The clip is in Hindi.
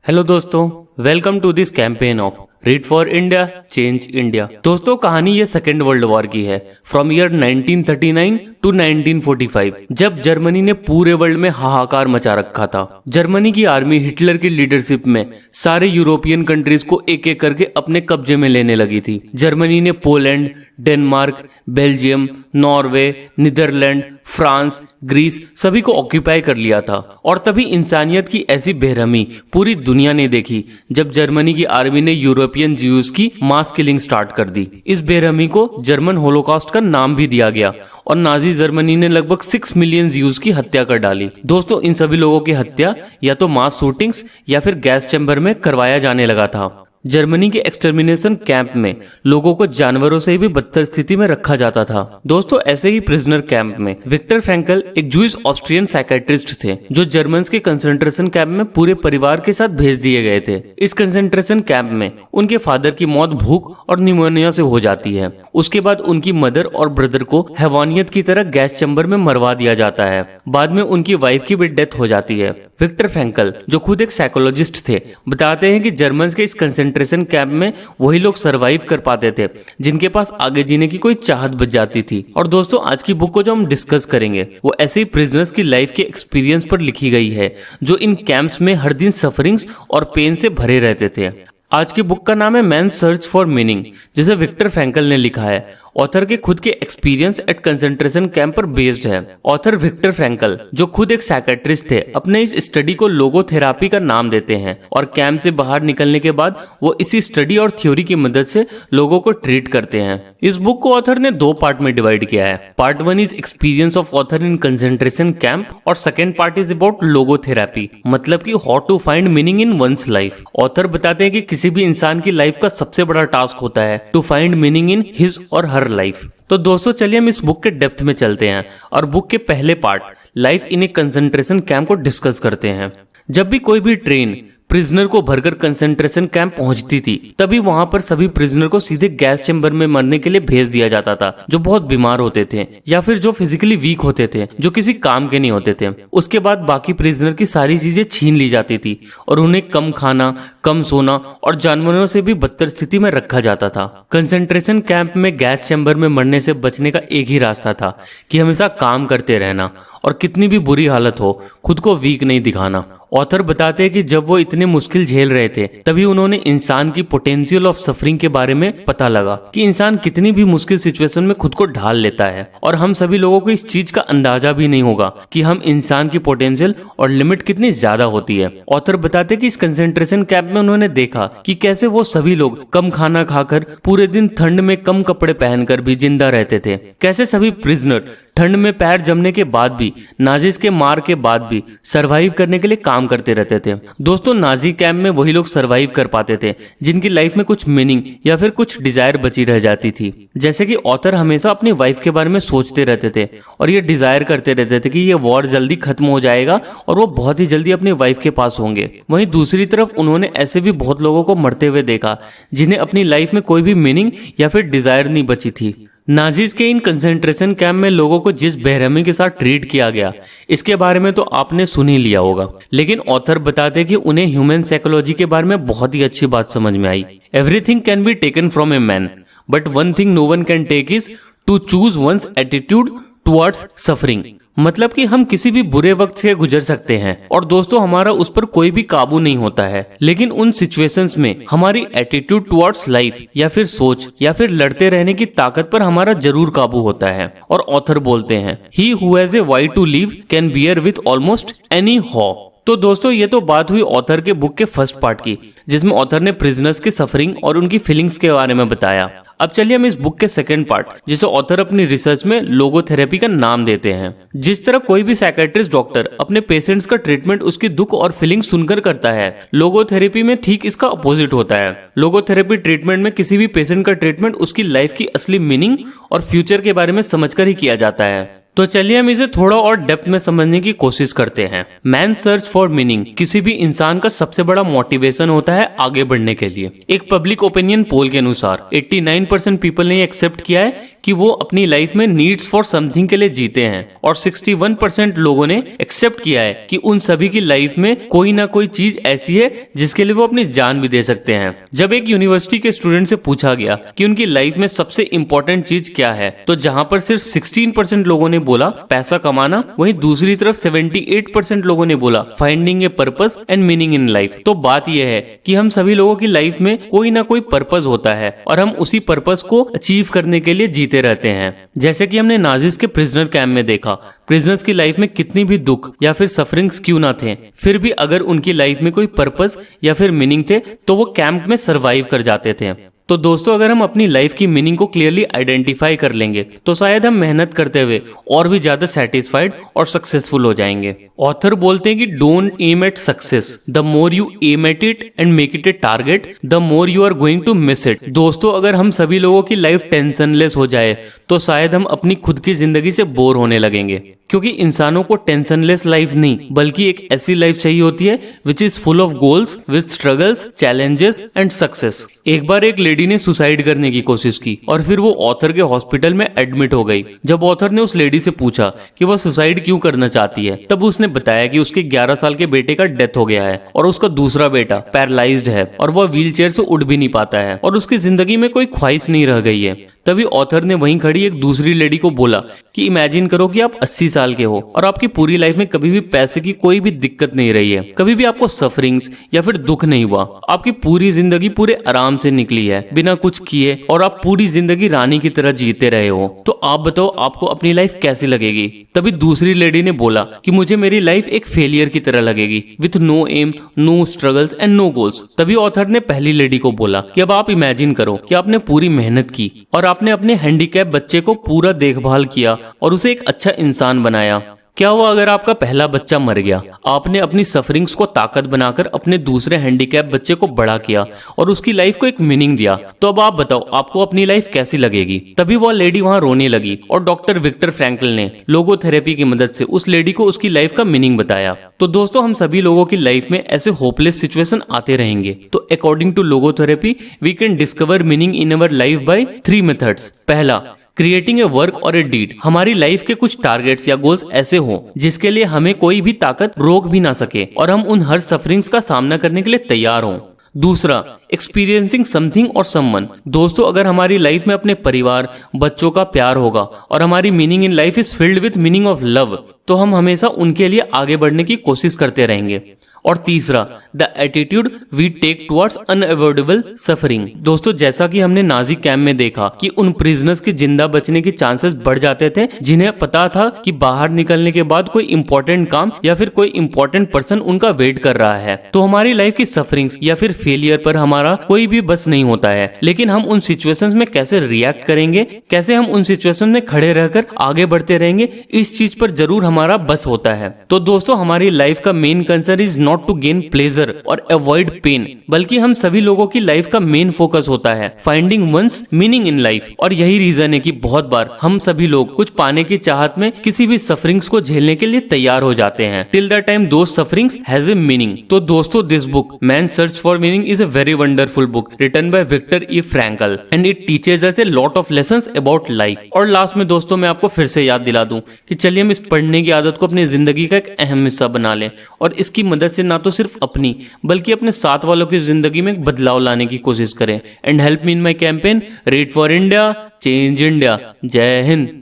हेलो दोस्तों, welcome to this campaign of read for India change India. दोस्तों, कहानी ये सेकेंड वर्ल्ड वॉर की है, फ्रॉम ईयर 1939 टू 1945, जब जर्मनी ने पूरे वर्ल्ड में हाहाकार मचा रखा था। जर्मनी की आर्मी हिटलर की लीडरशिप में सारे यूरोपियन कंट्रीज को एक एक करके अपने कब्जे में लेने लगी थी। जर्मनी ने Poland, Denmark, Belgium, Norway, Netherlands, France, Greece सभी को ऑक्यूपाई कर लिया था। और तभी इंसानियत की ऐसी बेरहमी पूरी दुनिया ने देखी जब जर्मनी की आर्मी ने यूरोपियन ज्यूज की मास किलिंग स्टार्ट कर दी। इस बेरहमी को जर्मन होलोकॉस्ट का नाम भी दिया गया और नाजी जर्मनी ने लगभग 6 मिलियन ज्यूज की हत्या कर डाली। दोस्तों, इन सभी लोगों की हत्या या तो मास शूटिंग्स या फिर गैस चैम्बर में करवाया जाने लगा था। जर्मनी के एक्सटर्मिनेशन कैंप में लोगों को जानवरों से भी बदतर स्थिति में रखा जाता था। दोस्तों, ऐसे ही प्रिजनर कैंप में विक्टर फ्रैंकल एक जूइश ऑस्ट्रियन साइकेट्रिस्ट थे जो जर्मन्स के कंसंट्रेशन कैंप में पूरे परिवार के साथ भेज दिए गए थे। इस कंसंट्रेशन कैंप में उनके फादर की मौत भूख और निमोनिया से हो जाती है। उसके बाद उनकी मदर और ब्रदर को हैवानियत की तरह गैस चैम्बर में मरवा दिया जाता है। बाद में उनकी वाइफ की भी डेथ हो जाती है। विक्टर फ्रैंकल, जो खुद एक साइकोलॉजिस्ट थे, बताते हैं कि जर्मन्स के इस कंसंट्रेशन कैंप में वही लोग सरवाइव कर पाते थे जिनके पास आगे जीने की कोई चाहत बच जाती थी। और दोस्तों, आज की बुक को जो हम डिस्कस करेंगे वो ऐसे ही प्रिजनर्स की लाइफ के एक्सपीरियंस पर लिखी गई है जो इन कैंप्स में हर दिन सफरिंग्स और पेन से भरे रहते थे। आज की बुक का नाम है मैन सर्च फॉर मीनिंग, जिसे विक्टर फ्रैंकल ने लिखा है। ऑथर के खुद के एक्सपीरियंस एट कंसंट्रेशन कैंप पर बेस्ड है। ऑथर विक्टर फ्रैंकल, जो खुद एक साइकेट्रिस्ट थे, अपने इस स्टडी को लोगोथेरापी का नाम देते हैं और कैंप से बाहर निकलने के बाद वो इसी स्टडी और थ्योरी की मदद से लोगों को ट्रीट करते हैं। इस बुक को ऑथर ने 2 पार्ट में डिवाइड किया है। Part 1 is experience of author in concentration camp और second part is about logotherapy, मतलब कि how to find meaning in one's life. Author बताते हैं कि किसी भी इंसान की लाइफ का सबसे बड़ा टास्क होता है to find meaning in his or her life. तो दोस्तों, चलिए हम इस बुक के डेप्थ में चलते हैं और बुक के पहले part life in A concentration camp को डिस्कस करते हैं। जब भी कोई भी ट्रेन प्रिजनर को भरकर कंसंट्रेशन कैंप पहुंचती थी, तभी वहां पर सभी प्रिजनर को सीधे गैस चैम्बर में मरने के लिए भेज दिया जाता था, जो बहुत बीमार होते थे या फिर जो फिजिकली वीक होते थे, जो किसी काम के नहीं होते थे। उसके बाद बाकी प्रिजनर की सारी चीजें छीन ली जाती थी और उन्हें कम खाना, कम सोना और जानवरों से भी बदतर स्थिति में रखा जाता था। कंसंट्रेशन कैंप में गैस चैम्बर में मरने से बचने का एक ही रास्ता था कि हमेशा काम करते रहना और कितनी भी बुरी हालत हो खुद को वीक नहीं दिखाना। ऑथर बताते हैं कि जब वो इतने मुश्किल झेल रहे थे, तभी उन्होंने इंसान की पोटेंशियल ऑफ सफरिंग के बारे में पता लगा कि इंसान कितनी भी मुश्किल सिचुएशन में खुद को ढाल लेता है। और हम सभी लोगों को इस चीज का अंदाजा भी नहीं होगा कि हम इंसान की पोटेंशियल और लिमिट कितनी ज्यादा होती है। ऑथर बताते हैं कि इस कंसंट्रेशन कैंप में उन्होंने देखा कि कैसे वो सभी लोग कम खाना खाकर, पूरे दिन ठंड में कम कपड़े पहनकर भी जिंदा रहते थे। कैसे सभी प्रिजनर ठंड में पैर जमने के बाद भी, नाजिस के मार के बाद भी सरवाइव करने के लिए काम करते रहते थे। दोस्तों, नाजी कैंप में वही लोग सरवाइव कर पाते थे जिनकी लाइफ में कुछ मीनिंग या फिर कुछ डिजायर बची रह जाती थी। जैसे कि ऑथर हमेशा अपनी वाइफ के बारे में सोचते रहते थे और ये डिजायर करते रहते थे कि ये वॉर जल्दी खत्म हो जाएगा और वो बहुत ही जल्दी अपनी वाइफ के पास होंगे। वहीं दूसरी तरफ उन्होंने ऐसे भी बहुत लोगों को मरते हुए देखा जिन्हें अपनी लाइफ में कोई भी मीनिंग या फिर डिजायर नहीं बची थी। नाजीज के इन कंसंट्रेशन कैंप में लोगों को जिस बेरहमी के साथ ट्रीट किया गया, इसके बारे में तो आपने सुन ही लिया होगा, लेकिन ऑथर बताते कि उन्हें ह्यूमन साइकोलॉजी के बारे में बहुत ही अच्छी बात समझ में आई। Everything can be taken from a man, but one thing no one can take is to choose one's attitude towards suffering. मतलब कि हम किसी भी बुरे वक्त से गुजर सकते हैं और दोस्तों, हमारा उस पर कोई भी काबू नहीं होता है, लेकिन उन सिचुएशंस में हमारी एटीट्यूड टुवर्ड्स लाइफ या फिर सोच या फिर लड़ते रहने की ताकत पर हमारा जरूर काबू होता है। और ऑथर बोलते हैं, he who has a why to live can bear with almost any how. तो दोस्तों, ये तो बात हुई ऑथर के बुक के फर्स्ट पार्ट की, जिसमें ऑथर ने प्रिजनर्स की सफरिंग और उनकी फीलिंग्स के बारे में बताया। अब चलिए हम इस बुक के सेकंड पार्ट, जिसे ऑथर अपनी रिसर्च में लोगोथेरेपी का नाम देते हैं। जिस तरह कोई भी साइकेट्रिस्ट डॉक्टर अपने पेशेंट्स का ट्रीटमेंट उसकी दुख और फीलिंग सुनकर करता है, लोगोथेरेपी में ठीक इसका अपोजिट होता है। लोगोथेरेपी ट्रीटमेंट में किसी भी पेशेंट का ट्रीटमेंट उसकी लाइफ की असली मीनिंग और फ्यूचर के बारे में समझकर ही किया जाता है। तो चलिए हम इसे थोड़ा और डेप्थ में समझने की कोशिश करते हैं। मैन सर्च फॉर मीनिंग किसी भी इंसान का सबसे बड़ा मोटिवेशन होता है आगे बढ़ने के लिए। एक पब्लिक ओपिनियन पोल के अनुसार 89% पीपल ने एक्सेप्ट किया है कि वो अपनी लाइफ में नीड्स फॉर समथिंग के लिए जीते हैं, और 61% लोगों ने एक्सेप्ट किया है कि उन सभी की लाइफ में कोई ना कोई चीज ऐसी है जिसके लिए वो अपनी जान भी दे सकते हैं। जब एक यूनिवर्सिटी के स्टूडेंट से पूछा गया कि उनकी लाइफ में सबसे इंपॉर्टेंट चीज क्या है, तो जहां पर सिर्फ 16% लोगों ने बोला पैसा कमाना, वहीं दूसरी तरफ 78% लोगों ने बोला finding a purpose and meaning in life. तो बात यह है कि हम सभी लोगों की लाइफ में कोई ना कोई पर्पस होता है और हम उसी पर्पस को अचीव करने के लिए जीते रहते हैं। जैसे कि हमने नाजिस के प्रिजनर कैंप में देखा, प्रिजनर्स की लाइफ में कितनी भी दुख या फिर सफरिंग्स क्यों ना थे, फिर भी अगर उनकी लाइफ में कोई पर्पस या फिर मीनिंग थे तो वो कैंप में सरवाइव कर जाते थे। तो दोस्तों, अगर हम अपनी लाइफ की मीनिंग को क्लियरली आइडेंटिफाई कर लेंगे तो शायद हम मेहनत करते हुए और भी ज्यादा सेटिस्फाइड और सक्सेसफुल हो जाएंगे। ऑथर बोलते हैं कि don't aim at success, the more you aim at it and make it a target, the more you are going to miss it. दोस्तों, अगर हम सभी लोगों की लाइफ टेंशनलेस हो जाए तो शायद हम अपनी खुद की जिंदगी से बोर होने लगेंगे, क्योंकि इंसानों को टेंशनलेस लाइफ नहीं बल्कि एक ऐसी लाइफ चाहिए होती है which is full of goals with struggles, challenges and success. एक बार एक लेडी ने सुसाइड करने की कोशिश की और फिर वो ऑथर के हॉस्पिटल में एडमिट हो गई। जब ऑथर ने उस लेडी से पूछा कि वह सुसाइड क्यों करना चाहती है, तब उसने बताया कि उसके 11 साल के बेटे का डेथ हो गया है और उसका दूसरा बेटा पैरालाइज्ड है और वह व्हील चेयर से उठ भी नहीं पाता है और उसकी जिंदगी में कोई ख्वाहिश नहीं रह गई है। तभी ऑथर ने वहीं खड़ी एक दूसरी लेडी को बोला कि इमेजिन करो कि आप 80 साल के हो और आपकी पूरी लाइफ में कभी भी पैसे की कोई भी दिक्कत नहीं रही है, कभी भी आपको सफरिंग्स या फिर दुख नहीं हुआ, आपकी पूरी जिंदगी पूरे आराम से निकली है बिना कुछ किए और आप पूरी जिंदगी रानी की तरह जीते रहे हो, तो आप बताओ आपको अपनी लाइफ कैसी लगेगी। तभी दूसरी लेडी ने बोला कि मुझे मेरी लाइफ एक फेलियर की तरह लगेगी, with no aim, no struggles and no goals. तभी ऑथर ने पहली लेडी को बोला कि अब आप इमेजिन करो कि आपने पूरी मेहनत की और आपने अपने हैंडीकैप बच्चे को पूरा देखभाल किया और उसे एक अच्छा इंसान बनाया। क्या हुआ अगर आपका पहला बच्चा मर गया? आपने अपनी सफरिंग्स को ताकत बनाकर अपने दूसरे हैंडीकैप बच्चे को बड़ा किया और उसकी लाइफ को एक मीनिंग दिया, तो अब आप बताओ आपको अपनी लाइफ कैसी लगेगी। तभी वो लेडी वहां रोने लगी और डॉक्टर विक्टर फ्रैंकल ने लोगोथेरेपी की मदद से उस लेडी को उसकी लाइफ का मीनिंग बताया। तो दोस्तों, हम सभी लोगों की लाइफ में ऐसे होपलेस सिचुएशन आते रहेंगे। तो according to logotherapy we can discover meaning in our life by 3 methods. पहला, creating a work or a deed. हमारी लाइफ के कुछ टारगेट्स या गोल्स ऐसे हो जिसके लिए हमें कोई भी ताकत रोक भी ना सके और हम उन हर सफरिंग्स का सामना करने के लिए तैयार हों। दूसरा, एक्सपीरियंसिंग समथिंग और समवन। दोस्तों, अगर हमारी लाइफ में अपने परिवार, बच्चों का प्यार होगा और हमारी meaning in life is filled with meaning of love, तो हम हमेशा उनके लिए आगे बढ़ने की कोशिश करते रहेंगे। और तीसरा, the attitude we take towards unavoidable suffering. दोस्तों, जैसा कि हमने नाजी कैंप में देखा कि उन प्रिजनर्स के जिंदा बचने के चांसेस बढ़ जाते थे जिन्हें पता था कि बाहर निकलने के बाद कोई इंपॉर्टेंट काम या फिर कोई इंपॉर्टेंट पर्सन उनका वेट कर रहा है। तो हमारी लाइफ की सफरिंग्स या फिर फेलियर पर हमारा कोई भी बस नहीं होता है, लेकिन हम उन सिचुएशंस में कैसे रिएक्ट करेंगे, कैसे हम उन सिचुएशन में खड़े रहकर आगे बढ़ते रहेंगे, इस चीज पर जरूर हमारा बस होता है। तो दोस्तों, हमारी लाइफ का main concern is not to gain pleasure और अवॉइड पेन, बल्कि हम सभी लोगों की लाइफ का मेन फोकस होता है finding one's meaning in life. और यही रीजन है कि बहुत बार हम सभी लोग कुछ पाने की चाहत में किसी भी सफरिंग्स को झेलने के लिए तैयार हो जाते हैं till the time those sufferings has a meaning. तो दोस्तों, this book man search for meaning is a very wonderful book written by Viktor E Frankl and it teaches us a lot of lessons about life. और लास्ट में दोस्तों, मैं आपको फिर से याद दिला दूं कि चलिए हम इस पढ़ने की आदत को अपनी जिंदगी का एक अहम हिस्सा बना लें और इसकी मदद से ना तो सिर्फ अपनी बल्कि अपने साथ वालों की जिंदगी में एक बदलाव लाने की कोशिश करें। And help me in my campaign read for India change India. जय हिंद।